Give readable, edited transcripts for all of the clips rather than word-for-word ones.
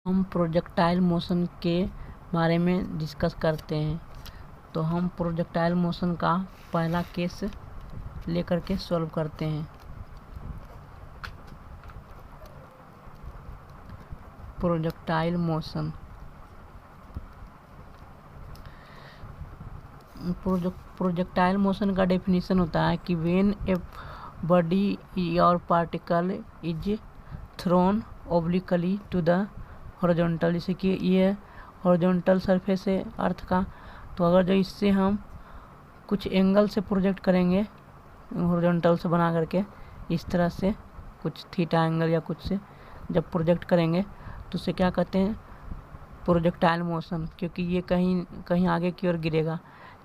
हम projectile motion के बारे में डिस्कस करते हैं। तो हम प्रोजेक्टाइल मोशन का पहला केस लेकर के सॉल्व करते हैं। प्रोजेक्टाइल मोशन प्रोजेक्टाइल मोशन का डेफिनेशन होता है कि व्हेन ए बॉडी और particle is thrown obliquely to the horizontal, जैसे कि ये हॉरिजॉन्टल सरफेस है अर्थ का, तो अगर जो इससे हम कुछ एंगल से प्रोजेक्ट करेंगे हॉरिजॉन्टल से बना करके इस तरह से कुछ थीटा एंगल या कुछ से जब प्रोजेक्ट करेंगे तो उसे क्या कहते हैं, प्रोजेक्टाइल मोशन, क्योंकि ये कहीं कहीं आगे की ओर गिरेगा।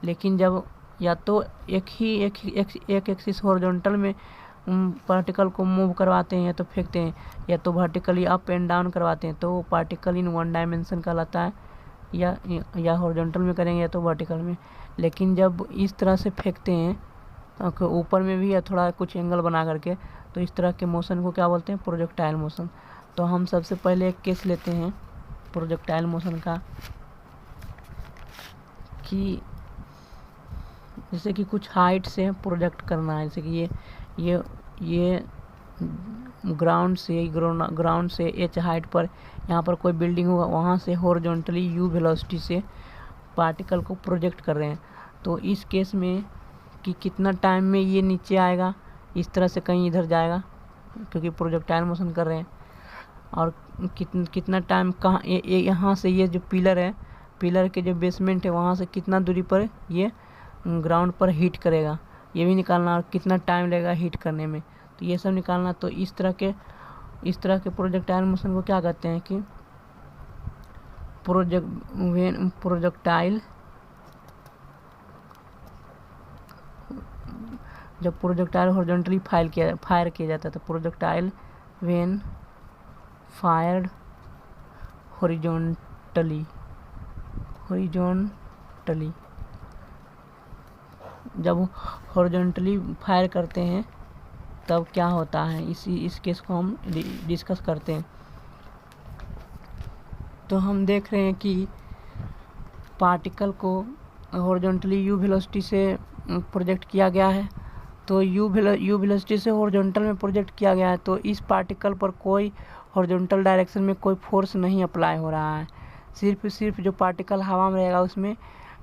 लेकिन जब या तो एक एक्सिस हॉरिजॉन्टल में पार्टिकल को मूव करवाते हैं या तो फेंकते हैं, या तो वर्टिकली अप एंड डाउन करवाते हैं, तो वो पार्टिकल इन वन डायमेंशन कहलाता है। या हॉरिजॉन्टल में करेंगे या तो वर्टिकल में। लेकिन जब इस तरह से फेंकते हैं तो ऊपर में भी या थोड़ा कुछ एंगल बना करके, तो इस तरह के मोशन को क्या बोलते हैं, प्रोजेक्टाइल मोशन। तो हम सबसे पहले एक केस लेते हैं प्रोजेक्टाइल मोशन का, कि जैसे कि कुछ हाइट से प्रोजेक्ट करना है। जैसे कि ये ग्राउंड से एच हाइट पर यहाँ पर कोई बिल्डिंग होगा, वहाँ से हॉरिजॉन्टली यू वेलोसिटी से पार्टिकल को प्रोजेक्ट कर रहे हैं। तो इस केस में कि कितना टाइम में ये नीचे आएगा, इस तरह से कहीं इधर जाएगा क्योंकि प्रोजेक्टाइल मोशन कर रहे हैं, और कितना टाइम कहाँ यहाँ से ये जो पिलर है, पिलर के जो बेसमेंट है वहाँ से कितना दूरी पर ये ग्राउंड पर हिट करेगा, ये भी निकालना, और कितना टाइम लगेगा हिट करने में, तो ये सब निकालना। तो इस तरह के प्रोजेक्टाइल मोशन को क्या कहते हैं कि प्रोजेक्टाइल, जब प्रोजेक्टाइल हॉरिजॉन्टली फायर किया जाता है तो प्रोजेक्टाइल व्हेन फायर्ड हॉरिजॉन्टली जब हॉरिजॉन्टली फायर करते हैं तब क्या होता है, इस केस को हम डिस्कस करते हैं। तो हम देख रहे हैं कि पार्टिकल को हॉरिजॉन्टली यू वेलोसिटी से प्रोजेक्ट किया गया है। तो यू वेलोसिटी से हॉरिजॉन्टल में प्रोजेक्ट किया गया है, तो इस पार्टिकल पर कोई हॉरिजॉन्टल डायरेक्शन में कोई फोर्स नहीं अप्लाई हो रहा है। सिर्फ जो पार्टिकल हवा में रहेगा उसमें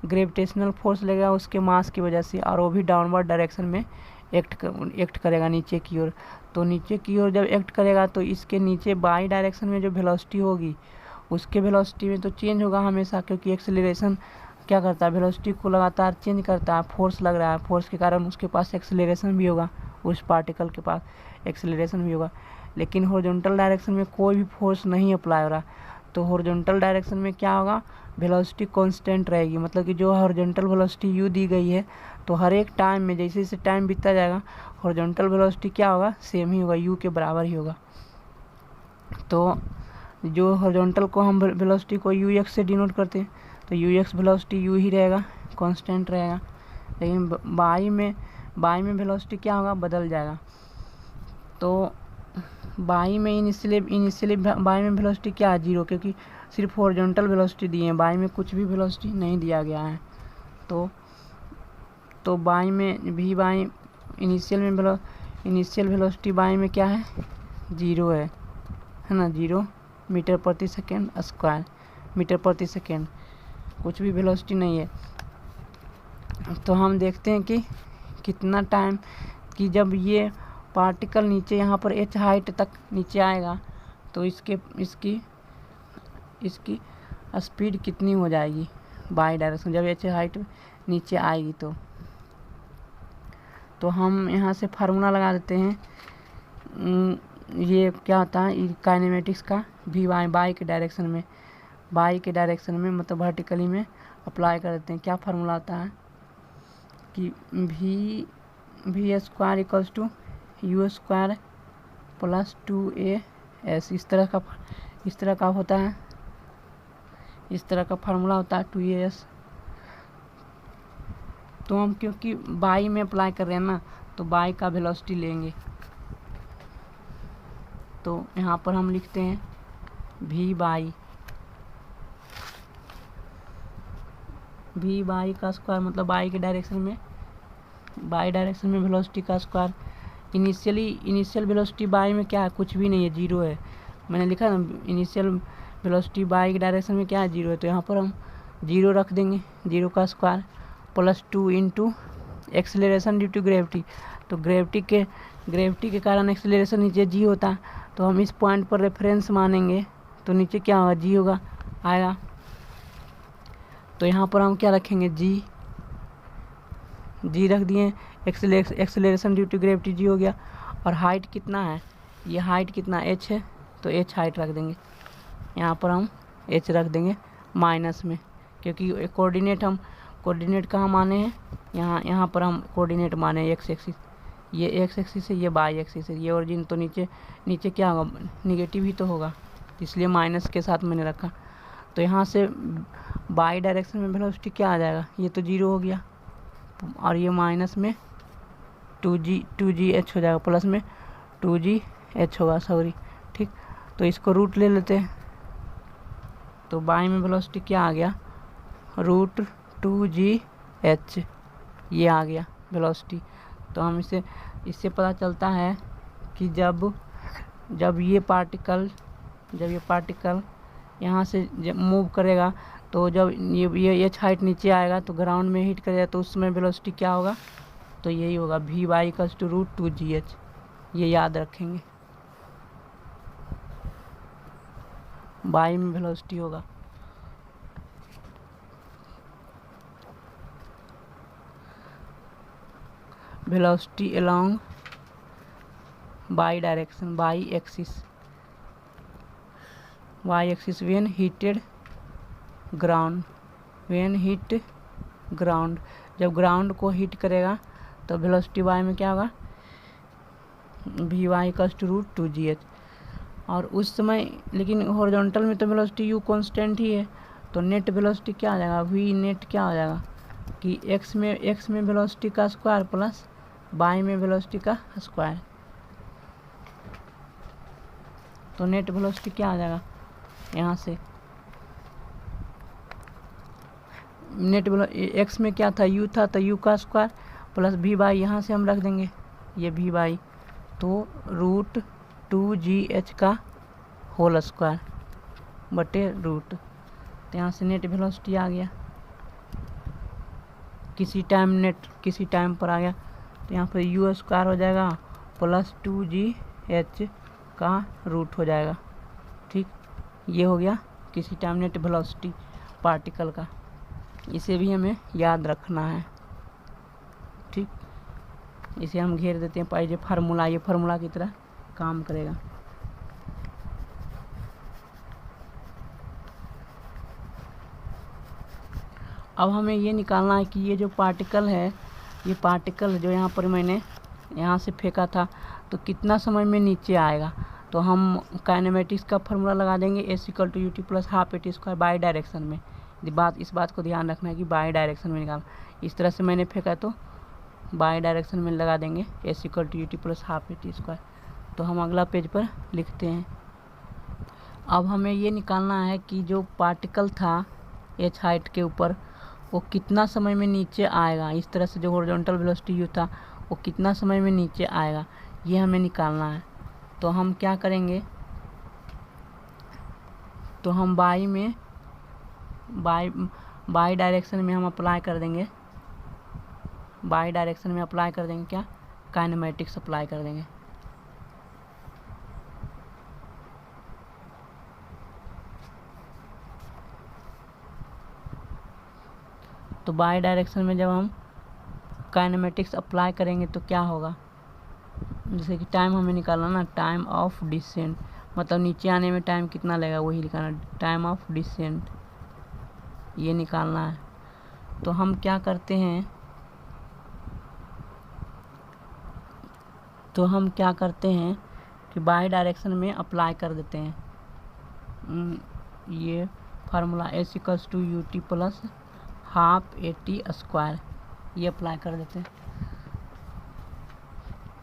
ग्रेविटेशनल फोर्स लगेगा उसके मास की वजह से, और वो भी डाउनवर्ड डायरेक्शन में एक्ट करेगा नीचे की ओर। तो नीचे की ओर जब एक्ट करेगा तो इसके नीचे बाई डायरेक्शन में जो वेलोसिटी होगी उसके वेलोसिटी में तो चेंज होगा हमेशा, क्योंकि एक्सेलरेशन क्या करता है, वेलोसिटी को लगातार चेंज करता है। फोर्स लग रहा है, फोर्स के कारण उसके पास एक्सेलरेशन भी होगा, उस पार्टिकल के पास एक्सेलरेशन भी होगा। लेकिन हॉरिजॉन्टल डायरेक्शन में कोई भी फोर्स नहीं अप्लाई हो रहा, तो हॉरिजॉन्टल डायरेक्शन में क्या होगा, वेलोसिटी कांस्टेंट रहेगी। मतलब कि जो हॉरिजॉन्टल वेलोसिटी यू दी गई है, तो हर एक टाइम में जैसे जैसे टाइम बीतता जाएगा हॉरिजॉन्टल वेलोसिटी क्या होगा, सेम ही होगा, यू के बराबर ही होगा। तो जो हॉरिजॉन्टल को हम वेलोसिटी को यू एक्स से डिनोट करते हैं, तो यू एक्स वेलोसिटी यू ही रहेगा, कांस्टेंट रहेगा। लेकिन बाई में वेलोसिटी क्या होगा, बदल जाएगा। तो बाई में इनिशियली बाई में वेलोसिटी क्या है, जीरो, क्योंकि सिर्फ हॉरिजॉन्टल वेलोसिटी दी है, बाई में कुछ भी वेलोसिटी नहीं दिया गया है। तो बाई में भी इनिशियल वेलोसिटी बाई में क्या है, जीरो है ना, 0 मीटर प्रति सेकेंड स्क्वायर, मीटर प्रति सेकेंड, कुछ भी वेलोसिटी नहीं है। तो हम देखते हैं कि कितना टाइम कि जब ये पार्टिकल नीचे यहाँ पर एच हाइट तक नीचे आएगा तो इसकी स्पीड कितनी हो जाएगी बाई डायरेक्शन, जब एच हाइट नीचे आएगी। तो हम यहाँ से फार्मूला लगा देते हैं। ये क्या होता है काइनेमेटिक्स का, भी बाई के डायरेक्शन में मतलब वर्टिकली में अप्लाई कर देते हैं। क्या फार्मूला आता है कि v square equals to u square plus 2as, इस तरह का होता है, इस तरह का फार्मूला होता है 2as। तो हम क्योंकि बाई में अप्लाई कर रहे हैं ना, तो बाई का वेलोसिटी लेंगे। तो यहाँ पर हम लिखते हैं v बाई वी बाई का स्क्वायर मतलब बाई के डायरेक्शन में, बाई डायरेक्शन में वेलोसिटी का स्क्वायर। इनिशियल वेलोसिटी बाई में क्या है, कुछ भी नहीं है, जीरो है। मैंने लिखा ना इनिशियल वेलोसिटी बाई के डायरेक्शन में क्या है, जीरो है, तो यहाँ पर हम जीरो रख देंगे, जीरो का square plus 2 into acceleration due to gravity. तो ग्रेविटी के कारण एक्सेलरेशन नीचे जी होता है, तो हम इस पॉइंट पर रेफरेंस मानेंगे, तो नीचे क्या होगा, जी होगा आएगा। तो यहाँ पर हम क्या रखेंगे, जी रख दिए, acceleration due to gravity G हो गया। और हाइट कितना है, ये हाइट कितना h है, तो h हाइट रख देंगे, यहाँ पर हम h रख देंगे माइनस में, क्योंकि कोऑर्डिनेट कहाँ माने हैं, यहाँ पर हम कोऑर्डिनेट माने एक्स एक्सिस, ये एक्स एक्सिस है, ये बाई एक्सिस है, ये ओरिजिन, तो नीचे क्या होगा, निगेटिव ही तो होगा, इसलिए माइनस के साथ मैंने रखा। तो यहाँ से बाई डायरेक्शन में वेलोसिटी क्या आ जाएगा, ये तो जीरो हो गया, और ये माइनस में 2gh हो जाएगा, प्लस में 2gh होगा, सॉरी, ठीक। तो इसको रूट ले लेते हैं, तो बाई में वेलोसिटी क्या आ गया, √2gh, ये आ गया वेलोसिटी। तो हम इससे पता चलता है कि जब ये पार्टिकल यहाँ से जब मूव करेगा, तो जब ये h हाइट नीचे आएगा तो ग्राउंड में हिट करेगा, तो उस समय वेलोसिटी क्या होगा, तो यही होगा v by equals to √2gh, ये याद रखेंगे, बाई में वेलोसिटी होगा। Velocity along y direction, y axis when hitted ground, जब ग्राउंड को हिट करेगा तो वेलोसिटी वाई में क्या होगा, we y equals to √2gh। और उस समय लेकिन हॉरिजॉन्टल में तो वेलोसिटी u कांस्टेंट ही है, तो नेट वेलोसिटी क्या आ जाएगा, v नेट क्या हो जाएगा कि x में वेलोसिटी का स्क्वायर प्लस बाई में वेलोसिटी का स्क्वायर, तो नेट वेलोसिटी क्या आ जाएगा, यहाँ से नेट x में क्या था, u था, तो u का स्क्वायर प्लस v बाई, यहाँ से हम रख देंगे ये v बाई, तो √2gh का होल स्क्वायर बटे रूट, तो यहाँ से नेट वेलोसिटी आ गया, किसी टाइम पर आ गया, तो यहाँ पर u स्क्वायर हो जाएगा प्लस 2gh का रूट हो जाएगा, ठीक। ये हो गया किसी टाइम नेट वेलोसिटी पार्टिकल का, इसे भी हमें याद रखना है, ठीक। इसे हम घेर देते हैं पाई, ये फार्मूला की तरह काम करेगा। अब हमें ये निकालना है कि ये जो पार्टिकल है, ये पार्टिकल जो यहाँ पर मैंने यहाँ से फेंका था, तो कितना समय में नीचे आएगा। तो हम काइनेमेटिक्स का फार्मूला लगा देंगे, s = ut + ½ at² by direction में। इस बात को ध्यान रखना है कि बाई डायरेक्शन में निकालना, इस तरह से मैंने फेंका तो बाई डायरेक्शन में लगा देंगे s = ut + ½ at²। तो हम अगला पेज पर लिखते हैं। अब हमें ये निकालना है कि जो पार्टिकल था h हाइट के ऊपर, वो कितना समय में नीचे आएगा, इस तरह से जो हॉरिजॉन्टल वेलोसिटी u था वो कितना समय में नीचे आएगा, ये हमें निकालना है। तो हम क्या करेंगे, तो हम बाई डायरेक्शन में हम अप्लाई कर देंगे, क्या, काइनेमेटिक्स अप्लाई कर देंगे। तो बाई डायरेक्शन में जब हम काइनेमेटिक्स अप्लाई करेंगे तो क्या होगा, जैसे कि टाइम हमें निकालना ना, टाइम ऑफ डिसेंट, मतलब नीचे आने में टाइम कितना लगेगा वही लिखाना, टाइम ऑफ डिसेंट ये निकालना है। तो हम क्या करते हैं कि बाई डायरेक्शन में अप्लाई कर देते हैं ये फार्मूला s = ut + ½ at², ये अप्लाई कर देते हैं।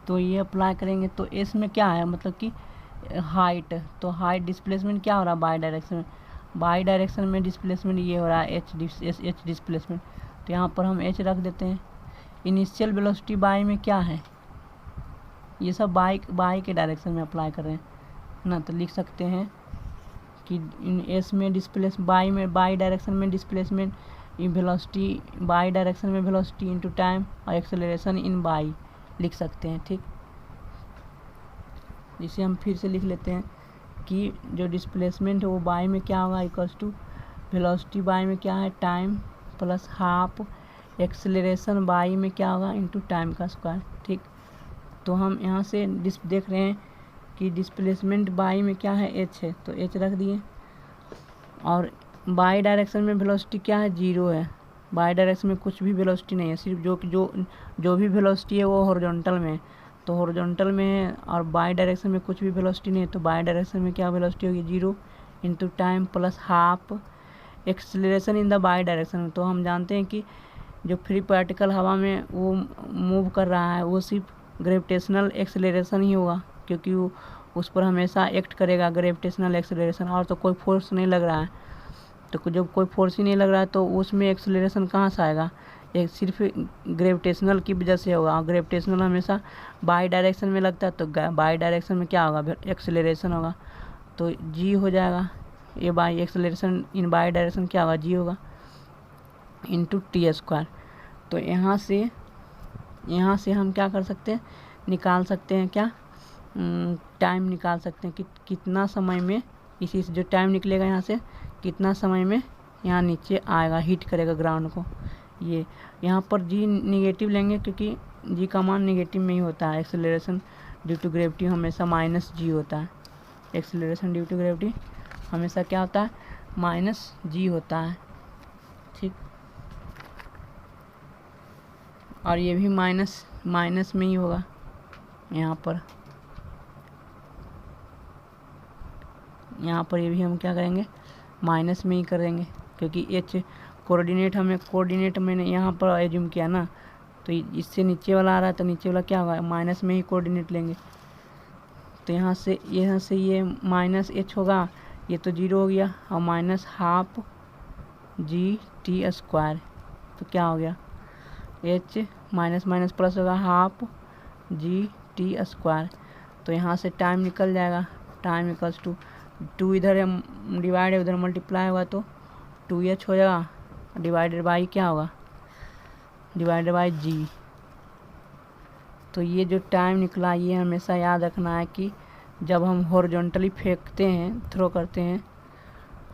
तो ये अप्लाई करेंगे तो s में क्या है, मतलब कि हाइट, तो हाइट डिस्प्लेसमेंट क्या हो रहा है बाई डायरेक्शन में, बाई डायरेक्शन में डिस्प्लेसमेंट ये हो रहा है एच डिस्प्लेसमेंट, तो यहाँ पर हम एच रख देते हैं। इनिशियल वेलोसिटी बाई में क्या है, ये सब बाई के डायरेक्शन में अप्लाई कर रहे हैं ना, तो लिख सकते हैं कि एस में बाई डायरेक्शन में डिस्प्लेसमेंट, वेलोसिटी बाई डायरेक्शन में वेलोसिटी इनटू टाइम और एक्सेलरेशन इन बाई लिख सकते हैं। ठीक, जिसे हम फिर से लिख लेते हैं कि जो डिस्प्लेसमेंट है वो बाई में क्या होगा, इक्वल्स टू वेलोसिटी बाई में क्या है time plus half, acceleration by में क्या होगा इनटू टाइम का स्क्वायर। ठीक, तो हम यहाँ से देख रहे हैं कि डिस्प्लेसमेंट बाई में क्या है एच है, तो एच रख दिए। और बाई डायरेक्शन में वेलोसिटी क्या है, जीरो है। बाई डायरेक्शन में कुछ भी वेलोसिटी नहीं है, सिर्फ जो भी वेलोसिटी है वो हॉरिजॉन्टल में है, तो हॉरिजॉन्टल में है। और बाई डायरेक्शन में कुछ भी वेलोसिटी नहीं है, तो बाई डायरेक्शन में क्या वेलोसिटी होगी, zero into time plus half acceleration in the y direction. तो हम जानते हैं कि जो फ्री पार्टिकल हवा में वो मूव कर रहा है वो सिर्फ ग्रेविटेशनल एक्सेलरेशन ही होगा, क्योंकि वो उस पर हमेशा एक्ट करेगा ग्रेविटेशनल एक्सेलरेशन, और तो कोई फोर्स नहीं लग रहा है। तो जब कोई फोर्स ही नहीं लग रहा है तो उसमें एक्सेलरेशन कहाँ से आएगा, एक सिर्फ ग्रेविटेशनल की वजह से होगा। और ग्रेविटेशनल हमेशा बाई डायरेक्शन में लगता है, तो बाई डायरेक्शन में क्या होगा, एक्सेलरेशन होगा, तो जी हो जाएगा। ये by acceleration in by direction क्या होगा, जी होगा इंटू टी स्क्वायर। तो यहाँ से हम क्या कर सकते हैं, निकाल सकते हैं क्या, टाइम निकाल सकते हैं कि कितना समय में इसी से जो टाइम निकलेगा यहाँ से कितना समय में यहाँ नीचे आएगा, हीट करेगा ग्राउंड को। ये यहाँ पर जी निगेटिव लेंगे क्योंकि जी का मान निगेटिव में ही होता है। एक्सेलरेशन ड्यू टू ग्रेविटी हमेशा माइनस जी होता है। एक्सेलरेशन ड्यू टू ग्रेविटी हमेशा क्या होता है, माइनस जी होता है। ठीक, और ये भी माइनस में ही होगा। यहाँ पर ये भी हम क्या करेंगे, माइनस में ही करेंगे, क्योंकि एच कोऑर्डिनेट मैंने यहाँ पर एज्यूम किया ना, तो इससे नीचे वाला आ रहा है, तो नीचे वाला क्या होगा, माइनस में ही कोऑर्डिनेट लेंगे। तो यहाँ से ये माइनस एच होगा, ये तो जीरो हो गया, और minus half G T square, तो क्या हो गया, एच माइनस माइनस प्लस होगा हाफ जी टी स्क्वायर। तो यहाँ से टाइम निकल जाएगा, टाइम इक्वल्स टू इधर डिवाइड है उधर मल्टीप्लाई होगा तो 2h हो जाएगा, डिवाइडेड बाई क्या होगा, डिवाइडेड बाई जी। तो ये जो टाइम निकला ये हमेशा याद रखना है कि जब हम हॉरिजॉन्टली फेंकते हैं, थ्रो करते हैं,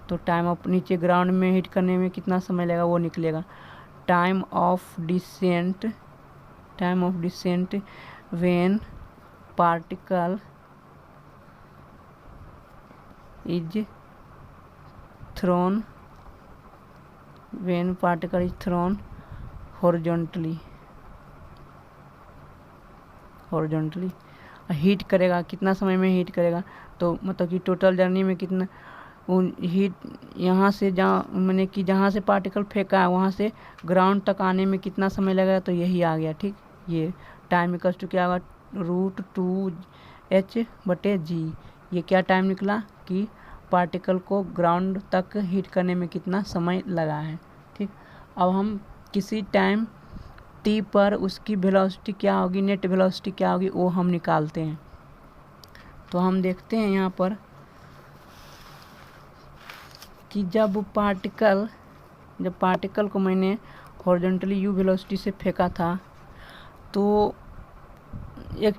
तो टाइम ऑफ नीचे ग्राउंड में हिट करने में कितना समय लगेगा वो निकलेगा। Time of descent when particle is thrown horizontally hit करेगा, कितना समय में हीट करेगा, तो मतलब कि टोटल जर्नी में कितना हीट यहाँ से जहाँ से पार्टिकल फेंका है वहाँ से ग्राउंड तक आने में कितना समय लगेगा, तो यही आ गया। ठीक, ये टाइम इक्वल्स टू क्या होगा, √2h/g। ये क्या टाइम निकला कि पार्टिकल को ग्राउंड तक हीट करने में कितना समय लगा है। ठीक, अब हम किसी टाइम t पर उसकी वेलोसिटी क्या होगी, नेट वेलोसिटी क्या होगी, वो हम निकालते हैं। तो हम देखते हैं यहाँ पर कि जब पार्टिकल को मैंने हॉरिजॉन्टली u वेलोसिटी से फेंका था, तो एक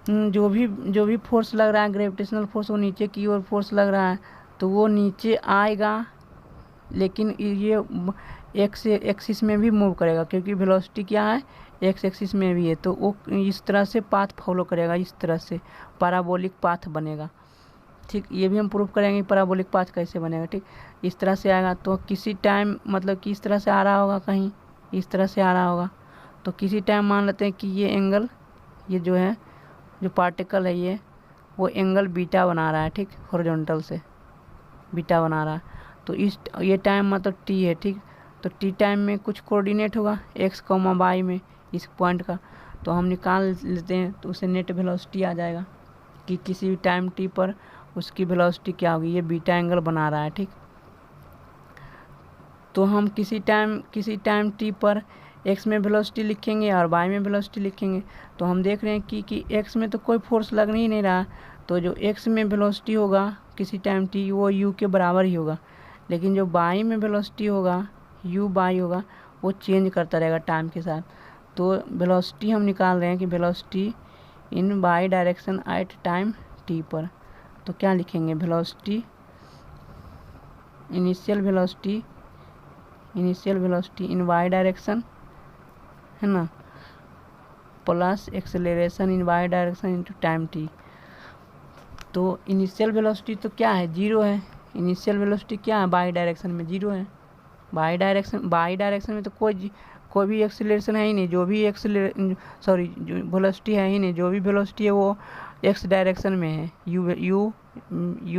जो भी फोर्स लग रहा है ग्रेविटेशनल फोर्स, वो नीचे की ओर फोर्स लग रहा है, तो वो नीचे आएगा, लेकिन ये एक्स एक्सिस में भी मूव करेगा, क्योंकि वेलोसिटी क्या है, एक्स एक्सिस में भी है, तो वो इस तरह से पाथ फॉलो करेगा, इस तरह से पैराबोलिक पाथ बनेगा। ठीक, ये भी हम प्रूव करेंगे पैराबोलिक पाथ कैसे बनेगा। ठीक, इस तरह से आएगा, तो किसी टाइम मतलब कि इस तरह से आ रहा होगा, कहीं इस तरह से आ रहा होगा, तो किसी टाइम मान लेते हैं कि ये एंगल, ये जो पार्टिकल है ये वो एंगल बीटा बना रहा है। ठीक, हॉरिजॉन्टल से बीटा बना रहा है, तो ये टाइम मतलब टी है। ठीक, तो टी टाइम में कुछ कोऑर्डिनेट होगा x, y में इस पॉइंट का, तो हम निकाल लेते हैं, तो उसे नेट वेलोसिटी आ जाएगा कि किसी भी टाइम टी पर उसकी वेलोसिटी क्या होगी। ये बीटा एंगल बना रहा है। ठीक, तो हम किसी टाइम टी पर एक्स में वेलोसिटी लिखेंगे और वाई में वेलोसिटी लिखेंगे। तो हम देख रहे हैं कि एक्स में तो कोई फोर्स लग ही नहीं रहा, तो जो एक्स में वेलोसिटी होगा किसी टाइम टी वो यू के बराबर ही होगा। लेकिन जो वाई में वेलोसिटी होगा यू वाई होगा वो चेंज करता रहेगा टाइम के साथ। तो वेलोसिटी हम निकाल रहे हैं कि velocity in Y direction at time t पर। तो क्या लिखेंगे, velocity initial velocity in Y direction है ना, plus acceleration in Y direction into time t. तो इनिशियल वेलोसिटी तो क्या है, जीरो है। इनिशियल वेलोसिटी क्या है, वाई डायरेक्शन में जीरो है। वाई डायरेक्शन में तो कोई भी एक्सेलरेशन है ही नहीं, जो भी वेलोसिटी है ही नहीं, जो भी वेलोसिटी है वो एक्स डायरेक्शन में है, यू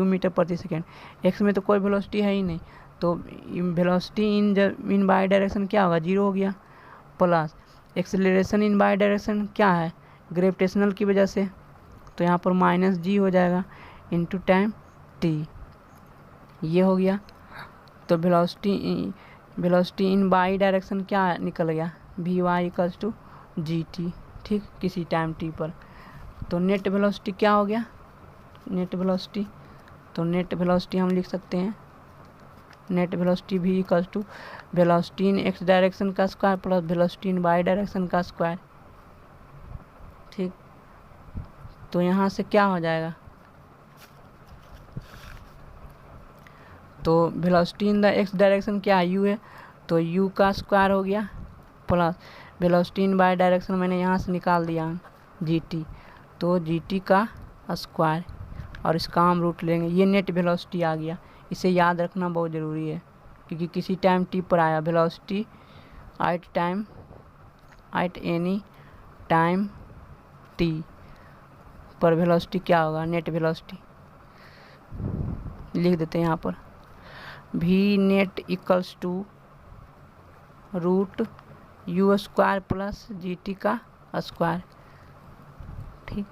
मीटर प्रति सेकेंड। एक्स में तो कोई वेलोसिटी है ही नहीं, तो वेलोसिटी इन वाई डायरेक्शन क्या होगा, जीरो हो गया। Plus acceleration in Y direction क्या है, ग्रेविटेशनल की वजह से, तो यहाँ पर माइनस जी हो जाएगा इनटू टाइम टी, ये हो गया। तो वेलोसिटी इन वाई डायरेक्शन क्या निकल गया, v y equals to g t, ठीक, किसी टाइम टी पर। तो नेट वेलोसिटी क्या हो गया, नेट वेलोसिटी हम लिख सकते हैं, नेट वेलोसिटी भी equals to velocity in x direction का square plus velocity in Y direction का स्क्वायर, ठीक। तो यहाँ से क्या हो जाएगा, तो velocity in the X direction क्या है, यू है, तो यू का स्क्वायर हो गया plus velocity in Y direction मैंने यहाँ से निकाल दिया जी टी, तो जी टी का स्क्वायर और इसका हम रूट लेंगे, ये नेट वेलोसिटी आ गया। इसे याद रखना बहुत ज़रूरी है क्योंकि किसी टाइम टी पर आया, velocity at any time t पर वेलोसिटी क्या होगा, नेट वेलोसिटी लिख देते हैं यहाँ पर, v net equals to root u square plus g t का स्क्वायर, ठीक।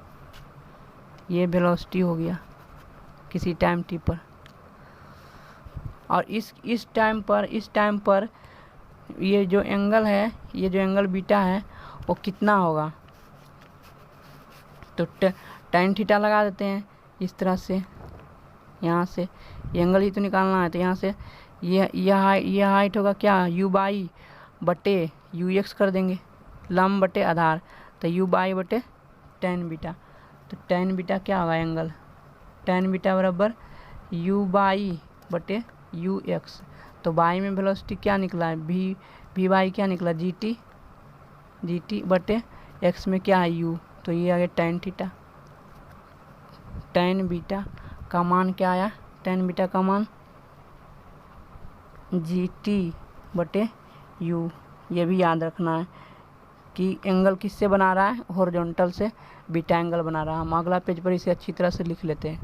ये वेलोसिटी हो गया किसी टाइम टी पर। और इस टाइम पर ये जो एंगल बीटा है वो कितना होगा, तो tan थीटा लगा देते हैं इस तरह से, यहाँ से एंगल ही तो निकालना है, तो यहाँ से ये हाइट होगा क्या, यू बाई बटे यू एक्स कर देंगे, लंब बटे आधार, तो यू बाई बटे tan बीटा। तो tan बीटा क्या होगा, एंगल tan बीटा बराबर यू बाई बटे यू एक्स। तो बाई में वेलोसिटी क्या निकला है, वी बाई क्या निकला, जी टी बटे एक्स में क्या है, यू, तो ये आ गया tan थीटा। tan बीटा का मान क्या आया, tan बीटा का मान जी टी बटे यू। ये भी याद रखना है कि एंगल किससे बना रहा है, हॉरिजॉन्टल से बीटा एंगल बना रहा है। हम अगला पेज पर इसे अच्छी तरह से लिख लेते हैं।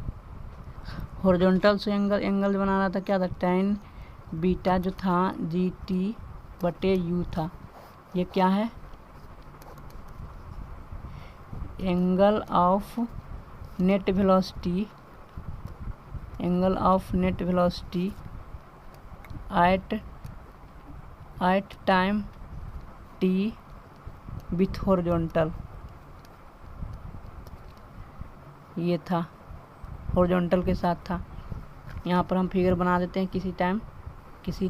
हॉरिजॉन्टल से एंगल बना रहा था, क्या था, tan बीटा जो था जी टी बटे यू था। ये क्या है, angle of net velocity at time T with horizontal, ये था हॉरिजॉन्टल के साथ था। यहाँ पर हम फिगर बना देते हैं, किसी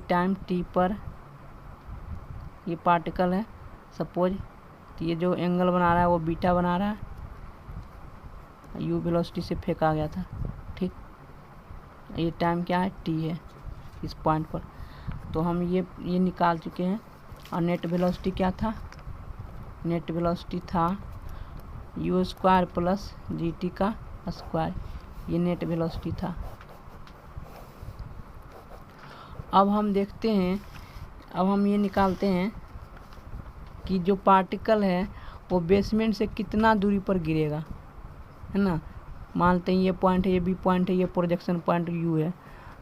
टाइम टी पर ये पार्टिकल है सपोज, तो ये जो एंगल बना रहा है वो बीटा बना रहा है, यू वेलोसिटी से फेंका गया था, ठीक। ये टाइम क्या है, टी है इस पॉइंट पर। तो हम ये निकाल चुके हैं। और नेट वेलोसिटी क्या था, नेट वेलोसिटी था you square plus g t का स्क्वायर, ये नेट वेलोसिटी था। अब हम देखते हैं, अब हम ये निकालते हैं कि जो पार्टिकल है वो बेसमेंट से कितना दूरी पर गिरेगा, है ना। मानते हैं ये पॉइंट है, ये बी पॉइंट है, ये प्रोजेक्शन पॉइंट यू है,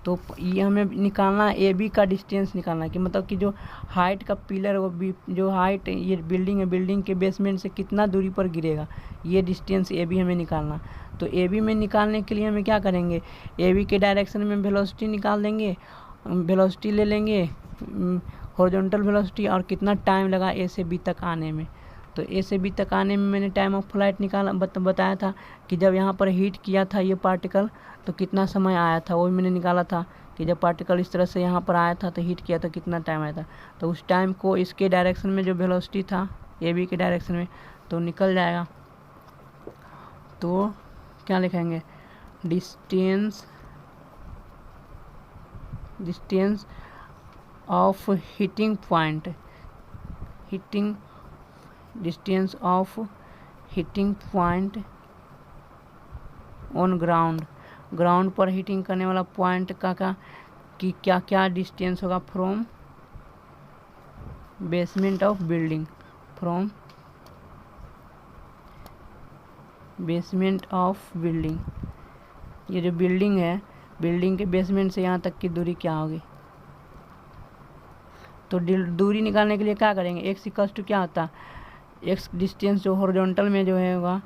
तो ये हमें निकालना है, ए बी का डिस्टेंस निकालना है कि मतलब कि जो हाइट का पिलर वो बी, जो हाइट ये बिल्डिंग है, बिल्डिंग के बेसमेंट से कितना दूरी पर गिरेगा, ये डिस्टेंस ए बी हमें निकालना। तो ए बी में निकालने के लिए हमें क्या करेंगे, ए बी के डायरेक्शन में वेलोसिटी निकाल देंगे, वेलोसिटी ले लेंगे हॉरिजॉन्टल वेलोसिटी और कितना टाइम लगा ए से बी तक आने में। तो ए से बी तक आने में मैंने टाइम ऑफ फ्लाइट निकाला बताया था कि जब यहाँ पर हीट किया था ये पार्टिकल तो कितना समय आया था, वो भी मैंने निकाला था कि जब पार्टिकल इस तरह से यहाँ पर आया था तो हीट किया था कितना टाइम आया था। तो उस टाइम को इसके डायरेक्शन में जो वेलोसिटी था ए बी के डायरेक्शन में तो निकल जाएगा। तो क्या लिखेंगे, distance of distance of heating point on ground पर हीटिंग करने वाला पॉइंट का क्या डिस्टेंस होगा from basement of building, from basement of building. ये जो बिल्डिंग है, बिल्डिंग के बेसमेंट से यहाँ तक की दूरी क्या होगी। तो दूरी निकालने के लिए क्या करेंगे, एक्स इक्वल्स टू क्या होता है, एक्स डिस्टेंस जो हॉरिजॉन्टल में जो है होगा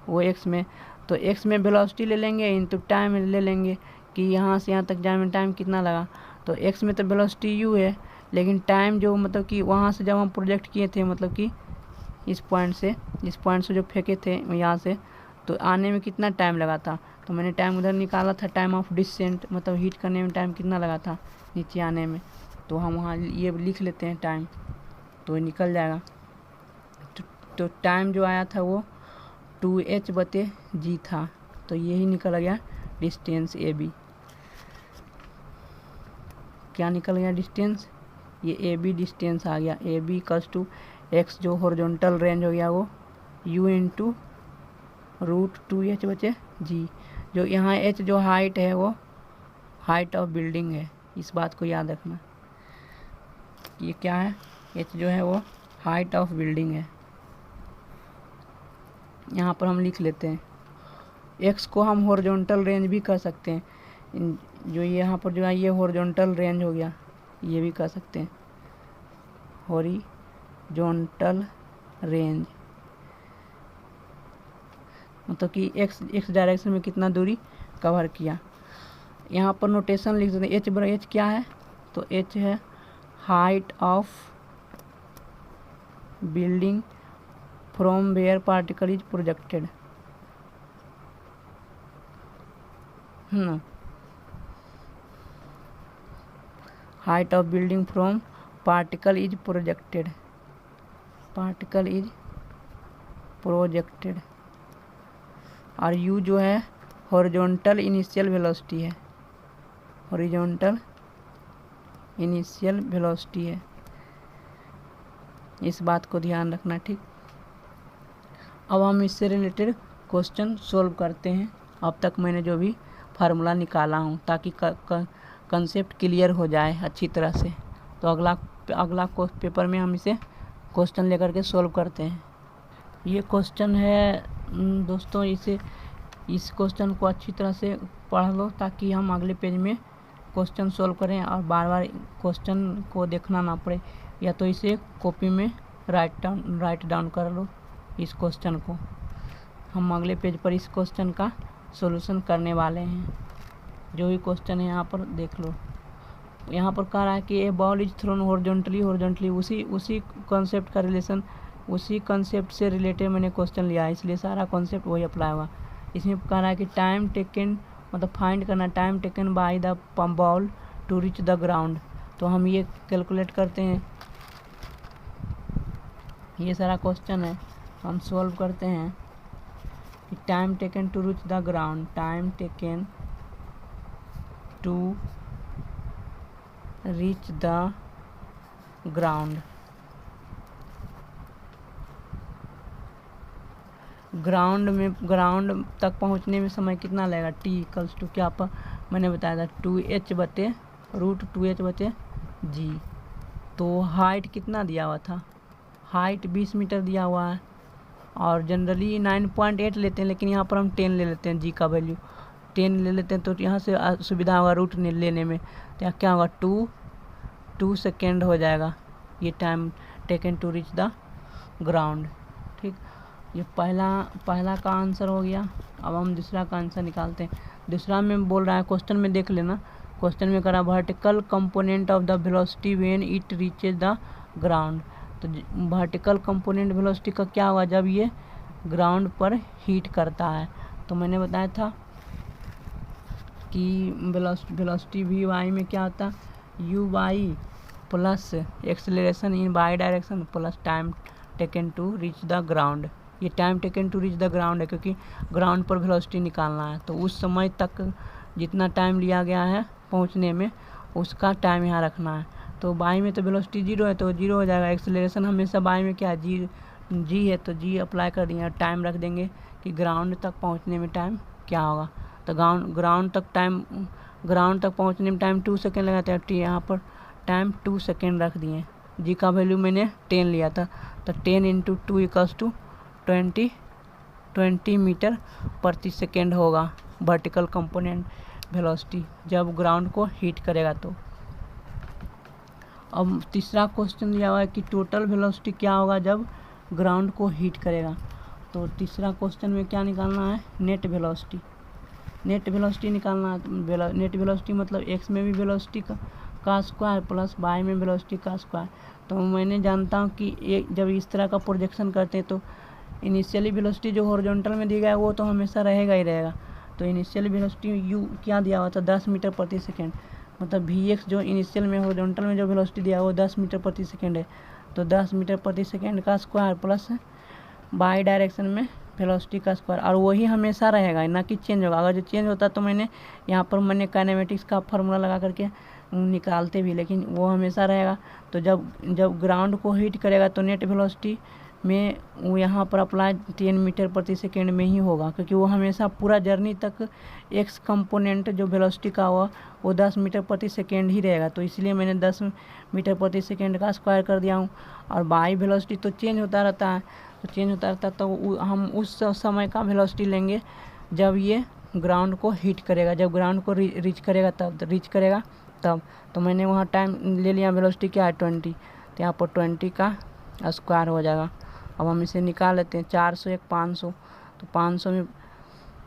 वो एक्स में, तो एक्स में वेलोसिटी ले लेंगे इंटू टाइम ले लेंगे कि यहाँ से यहाँ तक जाने में टाइम कितना लगा। तो एक्स में तो वेलोसिटी यू है, लेकिन टाइम जो मतलब कि वहाँ से जब हम प्रोजेक्ट किए थे, मतलब कि इस पॉइंट से जो फेंके थे यहाँ से, तो आने में कितना टाइम लगा था। तो मैंने टाइम उधर निकाला था, टाइम ऑफ डिसेंट मतलब हीट करने में टाइम कितना लगा था नीचे आने में। तो हम वहाँ ये लिख लेते हैं टाइम, तो निकल जाएगा। तो टाइम जो आया था वो 2h/g था। तो यही निकल गया डिस्टेंस ए बी। क्या निकल गया डिस्टेंस, ये ए बी डिस्टेंस आ गया। A B equals to x जो हॉरिजॉन्टल रेंज हो गया वो u इंटू √2h/g। जो यहाँ h जो हाइट है वो हाइट ऑफ बिल्डिंग है, इस बात को याद रखना। ये क्या है, h जो है वो हाइट ऑफ बिल्डिंग है। यहाँ पर हम लिख लेते हैं, x को हम हॉरिजॉन्टल रेंज भी कर सकते हैं। जो यहाँ पर जो है ये हॉरिजॉन्टल रेंज हो गया, ये भी कर सकते हैं हॉरिजॉन्टल रेंज, मतलब कि x डायरेक्शन में कितना दूरी कवर किया। यहाँ पर नोटेशन लिख देते हैं, h क्या है, तो h है height of building from where particle is projected. Height of building from particle is projected. और u जो है हॉरिजॉन्टल इनिशियल वेलोसिटी है, इस बात को ध्यान रखना, ठीक। अब हम इससे रिलेटेड क्वेश्चन सॉल्व करते हैं। अब तक मैंने जो भी फार्मूला निकाला हूँ, ताकि कंसेप्ट क्लियर हो जाए अच्छी तरह से। तो अगला पेपर में हम इसे क्वेश्चन लेकर के सॉल्व करते हैं। ये क्वेश्चन है दोस्तों, इस क्वेश्चन को अच्छी तरह से पढ़ लो ताकि हम अगले पेज में क्वेश्चन सॉल्व करें और बार बार क्वेश्चन को देखना ना पड़े। या तो इसे कॉपी में राइट डाउन कर लो इस क्वेश्चन को। हम अगले पेज पर इस क्वेश्चन का सॉल्यूशन करने वाले हैं। जो भी क्वेश्चन है यहाँ पर देख लो। यहाँ पर कह रहा है कि ए बॉल इज थ्रोन हॉरिजॉन्टली, उसी कॉन्सेप्ट का रिलेशन, उसी कॉन्सेप्ट से रिलेटेड मैंने क्वेश्चन लिया है, इसलिए सारा कॉन्सेप्ट वही अप्लाई हुआ। इसमें कह रहा है कि टाइम टेकन मतलब फाइंड करना time taken by the ball to reach the ground. तो हम ये कैलकुलेट करते हैं, ये सारा क्वेश्चन है, हम सॉल्व करते हैं कि time taken to reach the ground, time taken to reach the ground, ground तक पहुंचने में समय कितना लगेगा, t इक्वल्स टू क्या पर मैंने बताया था 2h/√2h/g। तो हाइट कितना दिया हुआ था, हाइट 20 मीटर दिया हुआ है और जनरली 9.8 लेते हैं, लेकिन यहाँ पर हम 10 ले लेते हैं, g का वैल्यू 10 ले लेते हैं। तो यहाँ से सुविधा होगा रूट लेने में। तो यहाँ क्या होगा 2 सेकेंड हो जाएगा ये time taken to reach the ground, ठीक। ये पहला का आंसर हो गया। अब हम दूसरा का आंसर निकालते हैं। दूसरा में बोल रहा है, क्वेश्चन में देख लेना, क्वेश्चन में करा vertical component of the velocity when it reaches the ground. तो वर्टिकल कंपोनेंट वेलोसिटी का क्या होगा जब ये ग्राउंड पर हीट करता है। तो मैंने बताया था कि वेलोसिटी वी वाई में क्या होता है U Y plus acceleration in Y direction plus time taken to reach the ground. ये time taken to reach the ground है क्योंकि ग्राउंड पर वेलोसिटी निकालना है, तो उस समय तक जितना टाइम लिया गया है पहुंचने में उसका टाइम यहाँ रखना है। तो बाई में तो वेलोसिटी 0 है तो 0 हो जाएगा। एक्सेलरेशन हमेशा बाई में क्या है जी है तो जी अप्लाई कर दिए। टाइम रख देंगे कि ग्राउंड तक पहुंचने में टाइम क्या होगा। तो ग्राउंड तक पहुंचने में टाइम 2 सेकेंड लगाते हैं। यहाँ पर टाइम 2 सेकेंड रख दिए। जी का वैल्यू मैंने 10 लिया था, तो 10 × 2 = 20 मीटर प्रति सेकेंड होगा वर्टिकल कंपोनेंट वेलोसिटी जब ग्राउंड को हीट करेगा। तो अब तीसरा क्वेश्चन दिया हुआ है कि टोटल वेलोसिटी क्या होगा जब ग्राउंड को हीट करेगा। तो तीसरा क्वेश्चन में क्या निकालना है नेट वेलोसिटी निकालना है। नेट वेलोसिटी मतलब एक्स में भी वेलोसिटी का स्क्वायर प्लस वाई में वेलोसिटी का स्क्वायर। तो मैंने जानता हूँ कि जब इस तरह का प्रोजेक्शन करते हैं तो इनिशियली वेलोसिटी जो हॉरिजॉन्टल में दी गया है वो तो हमेशा रहेगा ही रहेगा। तो इनिशियल वेलोसिटी यू क्या दिया हुआ था 10 मीटर प्रति सेकेंड, मतलब वी एक्स जो इनिशियल में हॉरिजॉन्टल में जो वेलोसिटी दिया है वो 10 मीटर प्रति सेकेंड है। तो 10 मीटर प्रति सेकेंड का स्क्वायर प्लस बाई डायरेक्शन में वेलोसिटी का स्क्वायर, और वही हमेशा रहेगा ना कि चेंज होगा। अगर जो चेंज होता तो मैंने यहाँ पर काइनेमेटिक्स का फार्मूला लगा करके निकालते भी, लेकिन वो हमेशा रहेगा। तो जब ग्राउंड को हीट करेगा तो नेट वेलोसिटी में वो यहाँ पर अप्लाई 10 मीटर प्रति सेकेंड में ही होगा, क्योंकि वो हमेशा पूरा जर्नी तक एक्स कंपोनेंट जो वेलोसिटी का हुआ वो 10 मीटर प्रति सेकेंड ही रहेगा। तो इसलिए मैंने 10 मीटर प्रति सेकेंड का स्क्वायर कर दिया हूँ। और बाई वेलोसिटी तो चेंज होता रहता है, तो हम उस समय का वेलोसिटी लेंगे जब ये ग्राउंड को हीट करेगा, जब ग्राउंड को रीच करेगा तब। तो मैंने वहाँ टाइम ले लिया, वेलोसिटी क्या है 20, तो यहाँ पर 20 का स्क्वायर हो जाएगा। अब हम इसे निकाल लेते हैं 400 × 500, तो 500 में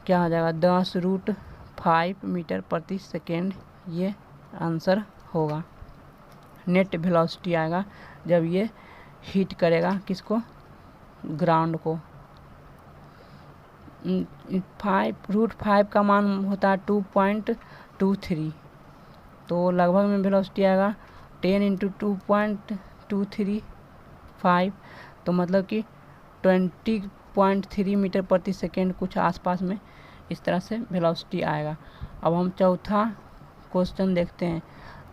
क्या हो जाएगा 10√5 मीटर प्रति सेकेंड, ये आंसर होगा। नेट वेलोसिटी आएगा जब ये हीट करेगा किसको ग्राउंड को। 5√5 का मान होता है 2.23, तो लगभग में वेलोसिटी आएगा 10 × 2.235, तो मतलब कि 20.3 मीटर प्रति सेकेंड कुछ आसपास में इस तरह से वेलोसिटी आएगा। अब हम चौथा क्वेश्चन देखते हैं।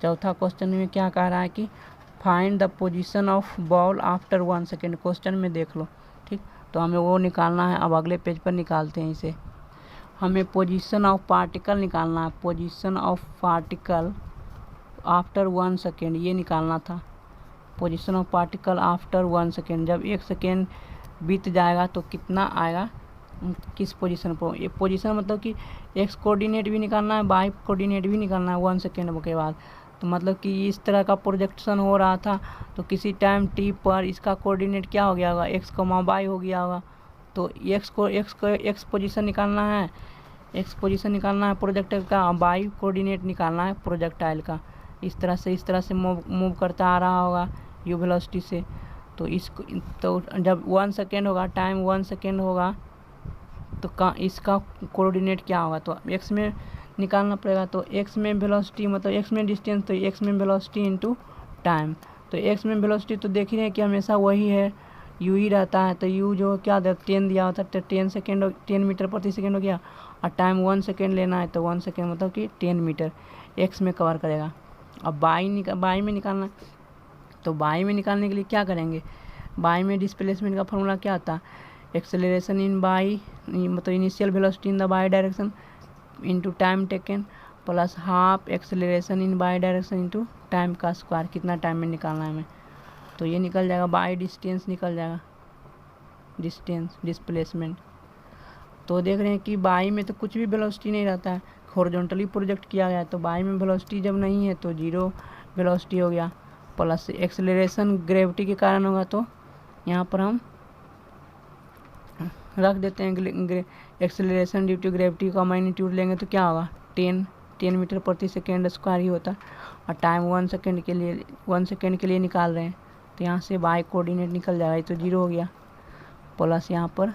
चौथा क्वेश्चन में क्या कह रहा है कि find the position of ball after 1 second. Question में देख लो, ठीक, तो हमें वो निकालना है। अब अगले पेज पर निकालते हैं इसे। हमें पोजीशन ऑफ पार्टिकल निकालना है, position of particle after 1 second ये निकालना था। Position of particle after 1 second, जब 1 सेकेंड बीत जाएगा तो कितना आएगा किस पोजीशन पर। ये पोजीशन मतलब कि एक्स कोऑर्डिनेट भी निकालना है, वाई कोऑर्डिनेट भी निकालना है 1 सेकेंड के बाद। तो मतलब कि इस तरह का प्रोजेक्शन हो रहा था, तो किसी टाइम टी पर इसका कोऑर्डिनेट क्या हो गया होगा एक्स, वाई हो गया होगा। तो एक्स पोजीशन निकालना है, प्रोजेक्टाइल का, वाई कोऑर्डिनेट निकालना है प्रोजेक्टाइल का। इस तरह से मूव करता आ रहा होगा यू वेलोसिटी से। तो जब 1 सेकेंड होगा, टाइम 1 सेकेंड होगा, तो इसका कोऑर्डिनेट क्या होगा, तो एक्स में निकालना पड़ेगा। तो एक्स में वेलोसिटी मतलब एक्स में डिस्टेंस, तो एक्स में वेलोसिटी इंटू टाइम। तो एक्स में वेलोसिटी तो देख ही रहे हैं कि हमेशा वही है, यू ही रहता है। तो यू जो क्या 10 दिया होता है, तो 10 मीटर प्रति सेकेंड हो गया, और टाइम 1 सेकेंड लेना है, तो 1 सेकेंड मतलब कि 10 मीटर एक्स में कवर करेगा। अब बाई में निकालना, तो बाई में निकालने के लिए क्या करेंगे, बाई में डिस्प्लेसमेंट का फॉर्मूला क्या आता है, एक्सेलरेशन इन बाई मतलब initial velocity in the y direction into time taken plus half acceleration in by direction into time का स्क्वायर। कितना टाइम में निकालना है हमें, तो ये निकल जाएगा बाई डिस्टेंस निकल जाएगा, डिस्टेंस डिस्प्लेसमेंट। तो देख रहे हैं कि बाई में तो कुछ भी वेलोसिटी नहीं रहता है, हॉरिजॉन्टली प्रोजेक्ट किया गया है। तो बाई में वेलोसिटी जब नहीं है तो 0 वेलोसिटी हो गया, प्लस एक्सेलरेशन ग्रेविटी के कारण होगा। तो यहाँ पर हम रख देते हैं एक्सेलरेशन ड्यू टू ग्रेविटी का मैग्नीट्यूड लेंगे तो क्या होगा 10 10 मीटर प्रति सेकेंड स्क्वायर ही होता, और टाइम 1 सेकेंड के लिए निकाल रहे हैं, तो यहाँ से y कोऑर्डिनेट निकल जाएगा, ये तो 0 हो गया, प्लस यहाँ पर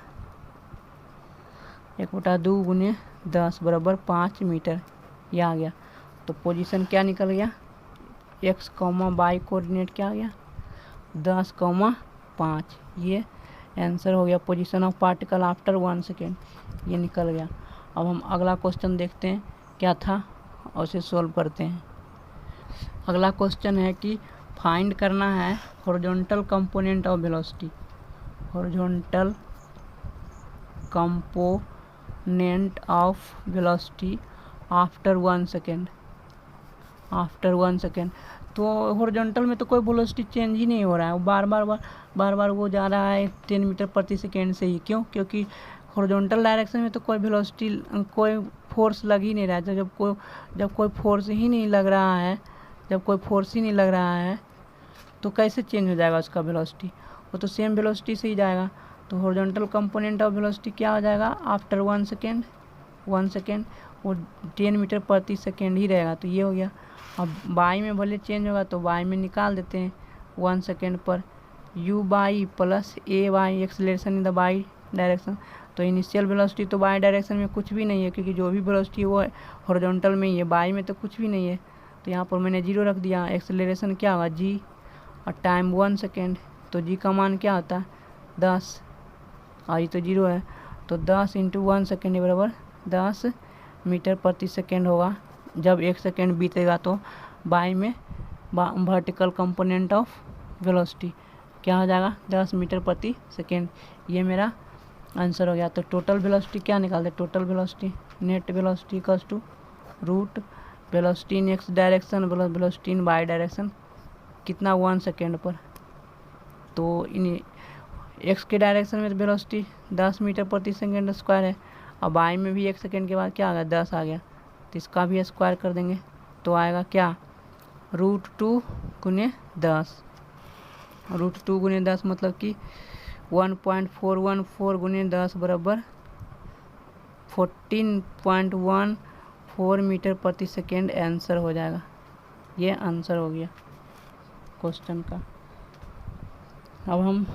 1/2 गुने 10 बराबर 5 मीटर, ये आ गया। तो पोजीशन क्या निकल गया, x, y कोऑर्डिनेट क्या आ गया 10, 5, ये आंसर हो गया position of particle after 1 second, ये निकल गया। अब हम अगला क्वेश्चन देखते हैं क्या था और उसे सॉल्व करते हैं। अगला क्वेश्चन है कि फाइंड करना है horizontal component of velocity, horizontal component of velocity after 1 second, after 1 second. तो हॉरिजॉन्टल में तो कोई वेलोसिटी चेंज ही नहीं हो रहा है, वो बार बार वो जा रहा है 10 मीटर प्रति सेकेंड से ही। क्यों? क्योंकि हॉरिजॉन्टल डायरेक्शन में तो कोई वेलोसिटी, कोई फोर्स लग ही नहीं रहा है। तो जब कोई फोर्स ही नहीं लग रहा है, जब कोई फोर्स ही नहीं लग रहा है तो कैसे चेंज हो जाएगा उसका वेलोसिटी, वो तो सेम वेलोसिटी से ही जाएगा। तो हॉरिजॉन्टल कंपोनेंट ऑफ वेलोसिटी क्या हो जाएगा आफ्टर 1 सेकेंड, 1 सेकेंड वो 10 मीटर प्रति सेकेंड ही रहेगा, तो ये हो गया। अब बाई में भले चेंज होगा तो बाई में निकाल देते हैं 1 सेकेंड पर u y plus a y, acceleration in the y direction. तो इनिशियल वेलोसिटी तो बाई डायरेक्शन में कुछ भी नहीं है, क्योंकि जो भी वेलोसिटी है वो हॉरिजॉन्टल में ही है, बाई में तो कुछ भी नहीं है। तो यहाँ पर मैंने 0 रख दिया। एक्सेलरेशन क्या होगा g, और टाइम 1 सेकेंड, तो g का मान क्या होता है 10, और ये तो 0 है, तो 10 × 1 सेकेंड बराबर 10 मीटर प्रति सेकेंड होगा। जब 1 सेकेंड बीतेगा तो बाई में वर्टिकल कंपोनेंट ऑफ वेलोसिटी क्या हो जाएगा 10 मीटर प्रति सेकेंड, ये मेरा आंसर हो गया। तो टोटल वेलोसिटी क्या निकालते, total velocity net velocity equals to root velocity in x direction plus velocity in Y direction, कितना 1 सेकेंड पर। तो इन एक्स के डायरेक्शन में वेलोसिटी 10 मीटर प्रति सेकेंड स्क्वायर है, और वाई में भी 1 सेकेंड के बाद क्या आ गया 10 आ गया, तो इसका भी स्क्वायर कर देंगे तो आएगा क्या √2 गुने 10, √2 गुने 10 मतलब कि 1.414 गुने 10 बराबर 14.14 मीटर प्रति सेकेंड आंसर हो जाएगा। ये आंसर हो गया क्वेश्चन का। अब हम